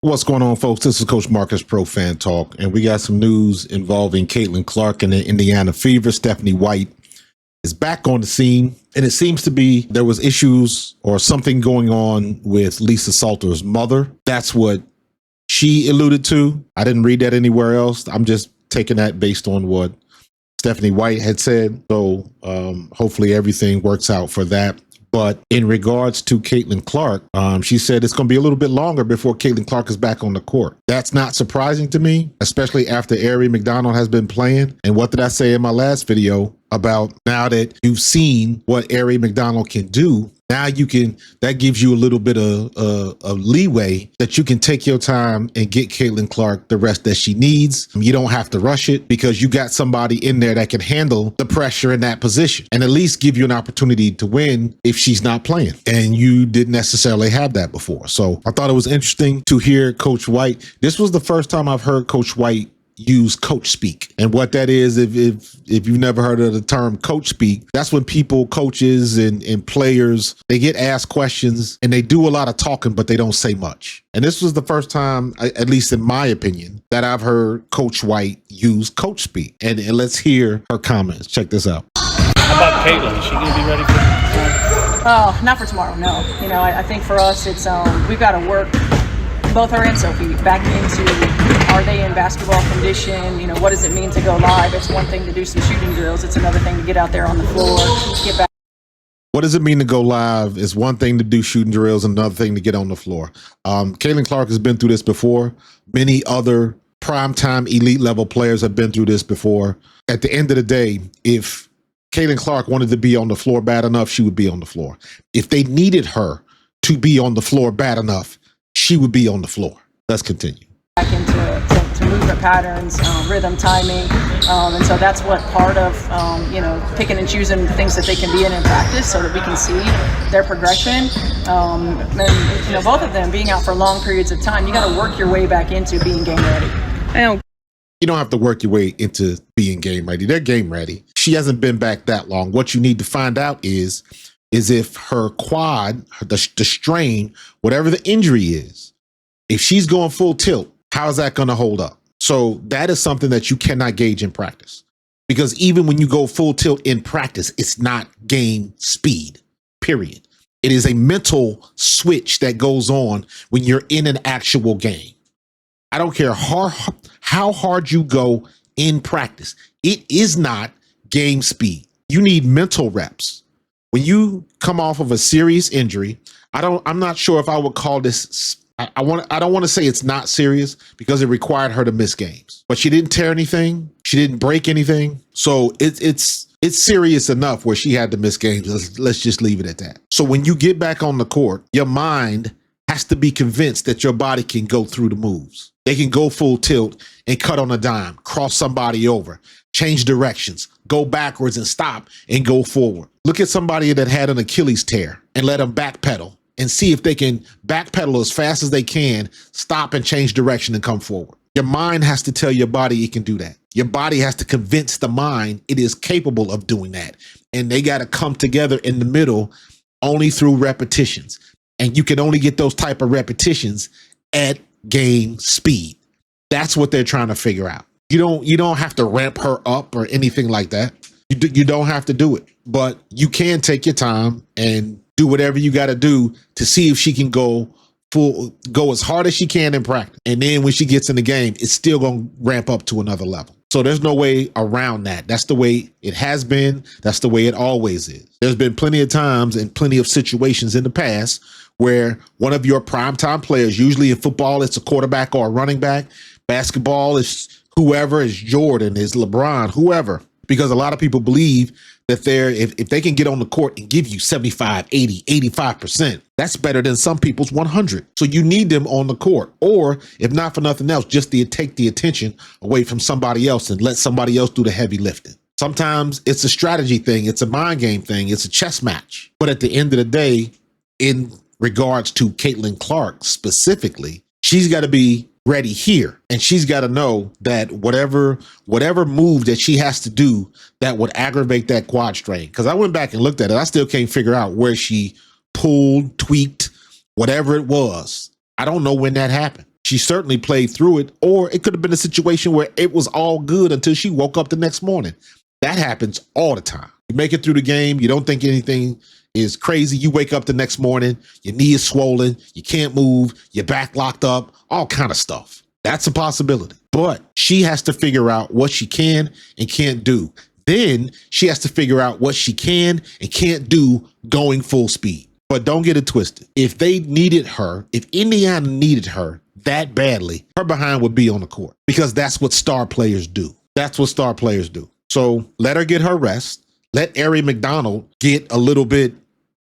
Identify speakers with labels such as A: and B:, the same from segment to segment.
A: What's going on, folks? This is Coach Marcus, Pro Fan Talk, and we got some news involving Caitlin Clark and the Indiana Fever. Stephanie White is back on the scene, and it seems to be there was issues or something going on with Lisa Salter's mother. That's what she alluded to. I didn't read that anywhere else. I'm just taking that based on what Stephanie White had said. So hopefully everything works out for that. But in regards to Caitlin Clark, she said it's going to be a little bit longer before Caitlin Clark is back on the court. That's not surprising to me, especially after Aari McDonald has been playing. And what did I say in my last video about now that you've seen what Aari McDonald can do? Now you can, that gives you a little bit of leeway that you can take your time and get Caitlin Clark the rest that she needs. You don't have to rush it because you got somebody in there that can handle the pressure in that position and at least give you an opportunity to win if she's not playing. And you didn't necessarily have that before. So I thought it was interesting to hear Coach White. This was the first time I've heard Coach White use coach speak. And what that is, if you've never heard of the term coach speak, that's when people, coaches and players, they get asked questions and they do a lot of talking, but they don't say much. And this was the first time, at least in my opinion, that I've heard Coach White use coach speak. And let's hear her comments. Check this out.
B: How about Caitlin? Is she going to be ready for
C: Oh, not for tomorrow, no. You know, I think for us, it's we've got to work both her and Sophie back into, are they in basketball condition? You know, what does it mean to go live? It's one thing to do some shooting drills. It's another thing to get out there on the floor, get back.
A: What does it mean to go live? It's one thing to do shooting drills, another thing to get on the floor. Caitlin Clark has been through this before. Many other primetime elite level players have been through this before. At the end of the day, if Caitlin Clark wanted to be on the floor bad enough, she would be on the floor. If they needed her to be on the floor bad enough, she would be on the floor. Let's continue.
C: Back into movement patterns, rhythm, timing, and so that's what part of you know, picking and choosing the things that they can be in practice, so that we can see their progression. And you know, both of them being out for long periods of time, you got to work your way back into being game ready.
A: You don't have to work your way into being game ready. They're game ready. She hasn't been back that long. What you need to find out is if her quad, the strain, whatever the injury is, if she's going full tilt, how's that going to hold up? So that is something that you cannot gauge in practice, because even when you go full tilt in practice, it's not game speed, period. It is a mental switch that goes on when you're in an actual game. I don't care how hard you go in practice. It is not game speed. You need mental reps. When you come off of a serious injury, I'm not sure if I would call this, I don't want to say it's not serious, because it required her to miss games, but she didn't tear anything. She didn't break anything. So it's serious enough where she had to miss games. Let's just leave it at that. So when you get back on the court, your mind has to be convinced that your body can go through the moves. They can go full tilt and cut on a dime, cross somebody over, change directions, go backwards and stop and go forward. Look at somebody that had an Achilles tear and let them backpedal and see if they can backpedal as fast as they can, stop and change direction and come forward. Your mind has to tell your body it can do that. Your body has to convince the mind it is capable of doing that. And they got to come together in the middle only through repetitions. And you can only get those type of repetitions at game speed. That's what they're trying to figure out. You don't have to ramp her up or anything like that. You don't have to do it, but you can take your time and do whatever you got to do to see if she can go as hard as she can in practice. And then when she gets in the game, it's still going to ramp up to another level. So there's no way around that. That's the way it has been. That's the way it always is. There's been plenty of times and plenty of situations in the past where one of your primetime players, usually in football, it's a quarterback or a running back. Basketball is whoever, is Jordan, is LeBron, whoever. Because a lot of people believe that if they can get on the court and give you 75, 80, 85%, that's better than some people's 100. So you need them on the court. Or if not for nothing else, just to take the attention away from somebody else and let somebody else do the heavy lifting. Sometimes it's a strategy thing. It's a mind game thing. It's a chess match. But at the end of the day, in regards to Caitlin Clark specifically, she's got to be ready here. And she's got to know that whatever move that she has to do that would aggravate that quad strain. Because I went back and looked at it. I still can't figure out where she pulled, tweaked, whatever it was. I don't know when that happened. She certainly played through it, or it could have been a situation where it was all good until she woke up the next morning. That happens all the time. You make it through the game, you don't think anything is crazy. You wake up the next morning, your knee is swollen, you can't move, your back locked up, all kind of stuff. That's a possibility. But she has to figure out what she can and can't do. Then she has to figure out what she can and can't do going full speed. But don't get it twisted. If they needed her, if Indiana needed her that badly, her behind would be on the court, because that's what star players do. That's what star players do. So let her get her rest. Let Ari McDonald get a little bit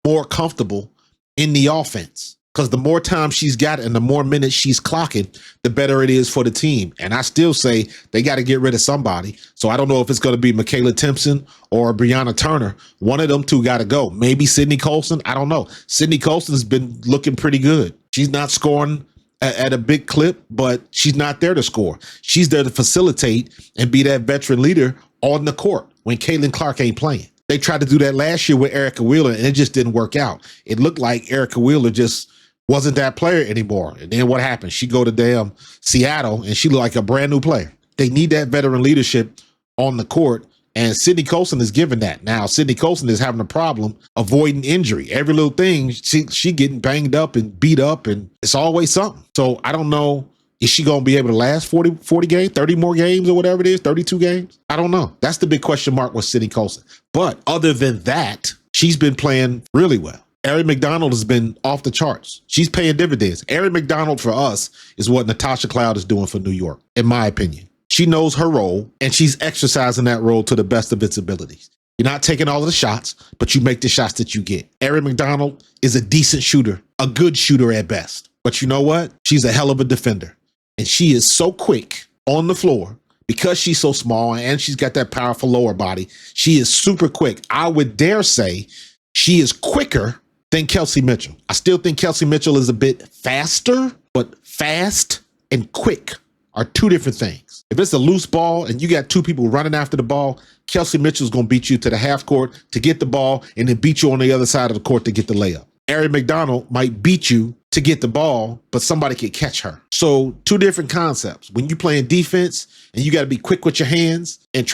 A: more comfortable in the offense. Because the more time she's got and the more minutes she's clocking, the better it is for the team. And I still say they got to get rid of somebody. So I don't know if it's going to be Michaela Timpson or Brianna Turner. One of them two got to go. Maybe Sydney Colson. I don't know. Sydney Colson's been looking pretty good. She's not scoring at a big clip, but she's not there to score. She's there to facilitate and be that veteran leader on the court when Caitlin Clark ain't playing. They tried to do that last year with Erica Wheeler, and it just didn't work out. It looked like Erica Wheeler just wasn't that player anymore. And then what happened? She go to damn Seattle and she looked like a brand new player. They need that veteran leadership on the court. And Sydney Colson is given that. Now, Sydney Colson is having a problem avoiding injury. Every little thing, she getting banged up and beat up, and it's always something. So I don't know, is she going to be able to last 40 games, 30 more games or whatever it is, 32 games? I don't know. That's the big question mark with Sydney Colson. But other than that, she's been playing really well. Ari McDonald has been off the charts. She's paying dividends. Ari McDonald for us is what Natasha Cloud is doing for New York, in my opinion. She knows her role, and she's exercising that role to the best of its abilities. You're not taking all of the shots, but you make the shots that you get. Ari McDonald is a decent shooter, a good shooter at best. But you know what? She's a hell of a defender. And she is so quick on the floor because she's so small and she's got that powerful lower body. She is super quick. I would dare say she is quicker than Kelsey Mitchell. I still think Kelsey Mitchell is a bit faster, but fast and quick are two different things. If it's a loose ball and you got two people running after the ball, Kelsey Mitchell's going to beat you to the half court to get the ball and then beat you on the other side of the court to get the layup. Ari McDonald might beat you to get the ball, but somebody could catch her. So two different concepts. When you playing defense and you got to be quick with your hands and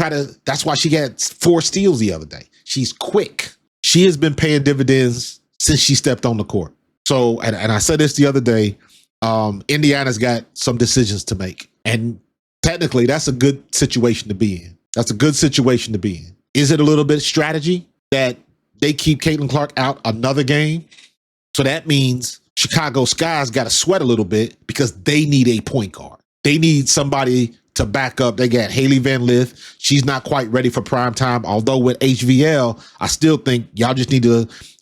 A: that's why she got 4 steals the other day. She's quick. She has been paying dividends since she stepped on the court. So, and I said this the other day, Indiana's got some decisions to make. And technically, that's a good situation to be in. That's a good situation to be in. Is it a little bit of strategy that they keep Caitlin Clark out another game? So that means Chicago Sky's got to sweat a little bit because they need a point guard. They need somebody to back up. They got Haley Van Lith. She's not quite ready for prime time. Although with HVL, I still think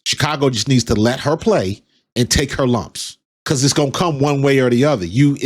A: Chicago just needs to let her play and take her lumps, because it's going to come one way or the other. You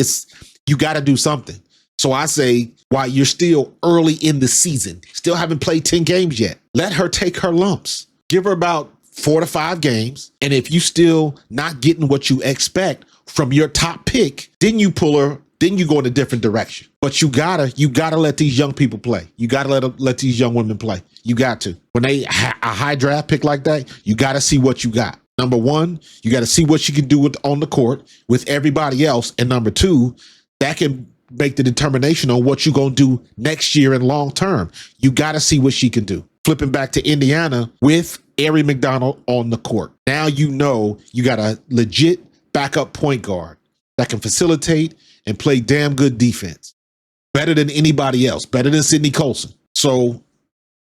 A: got to do something. So I say, while you're still early in the season, still haven't played 10 games yet, let her take her lumps. Give her about 4 to 5 games. And if you still not getting what you expect from your top pick, then you pull her, then you go in a different direction. But you gotta let these young people play. You gotta let these young women play. You got to. When they a high draft pick like that, you gotta see what you got. Number one, you gotta see what you can do on the court with everybody else. And number two, that can make the determination on what you're gonna do next year and long term. You gotta see what she can do. Flipping back to Indiana with Ari McDonald on the court. Now you know you got a legit backup point guard that can facilitate and play damn good defense. Better than anybody else. Better than Sydney Colson. So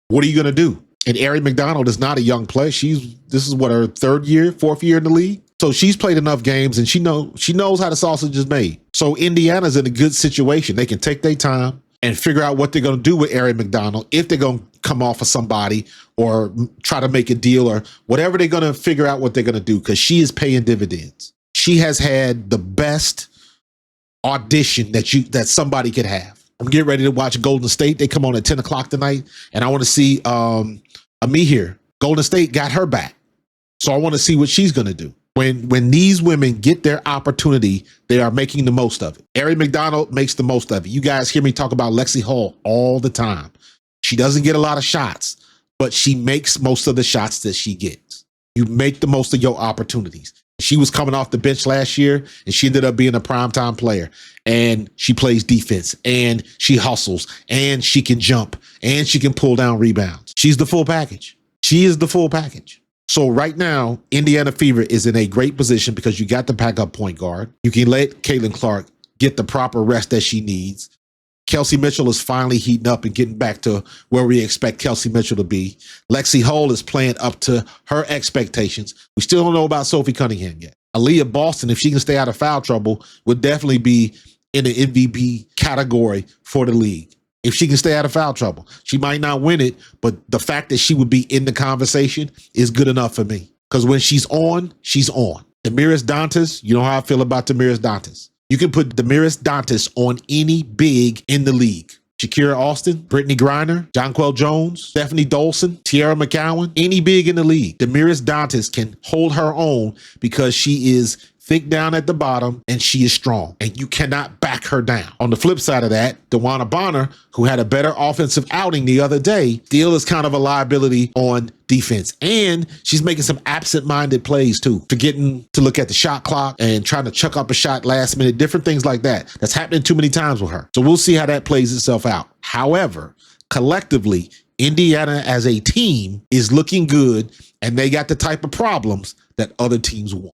A: what are you going to do? And Ari McDonald is not a young player. This is what, her 4th year in the league. So she's played enough games and she knows how the sausage is made. So Indiana's in a good situation. They can take their time and figure out what they're going to do with Ari McDonald, if they're going to come off of somebody or try to make a deal or whatever. They're going to figure out what they're going to do, because she is paying dividends. She has had the best audition that somebody could have. I'm getting ready to watch Golden State. They come on at 10 o'clock tonight, and I want to see Ami here. Golden State got her back. So I want to see what she's going to do. When these women get their opportunity, they are making the most of it. Ari McDonald makes the most of it. You guys hear me talk about Lexi Hall all the time. She doesn't get a lot of shots, but she makes most of the shots that she gets. You make the most of your opportunities. She was coming off the bench last year and she ended up being a primetime player, and she plays defense and she hustles and she can jump and she can pull down rebounds. She's the full package. She is the full package. So right now, Indiana Fever is in a great position because you got the backup point guard. You can let Caitlin Clark get the proper rest that she needs. Kelsey Mitchell is finally heating up and getting back to where we expect Kelsey Mitchell to be. Lexi Hull is playing up to her expectations. We still don't know about Sophie Cunningham yet. Aaliyah Boston, if she can stay out of foul trouble, would definitely be in the MVP category for the league. If she can stay out of foul trouble, she might not win it, but the fact that she would be in the conversation is good enough for me. Because when she's on, she's on. Damiris Dantas, you know how I feel about Damiris Dantas. You can put Damiris Dantas on any big in the league. Shakira Austin, Brittany Griner, Jonquel Jones, Stephanie Dolson, Tierra McCowan, any big in the league. Damiris Dantas can hold her own because she is thick down at the bottom and she is strong, and you cannot back her down. On the flip side of that, DeWanna Bonner, who had a better offensive outing the other day, still is kind of a liability on defense. And she's making some absent-minded plays too, forgetting to look at the shot clock and trying to chuck up a shot last minute, different things like that. That's happening too many times with her. So we'll see how that plays itself out. However, collectively, Indiana as a team is looking good, and they got the type of problems that other teams want.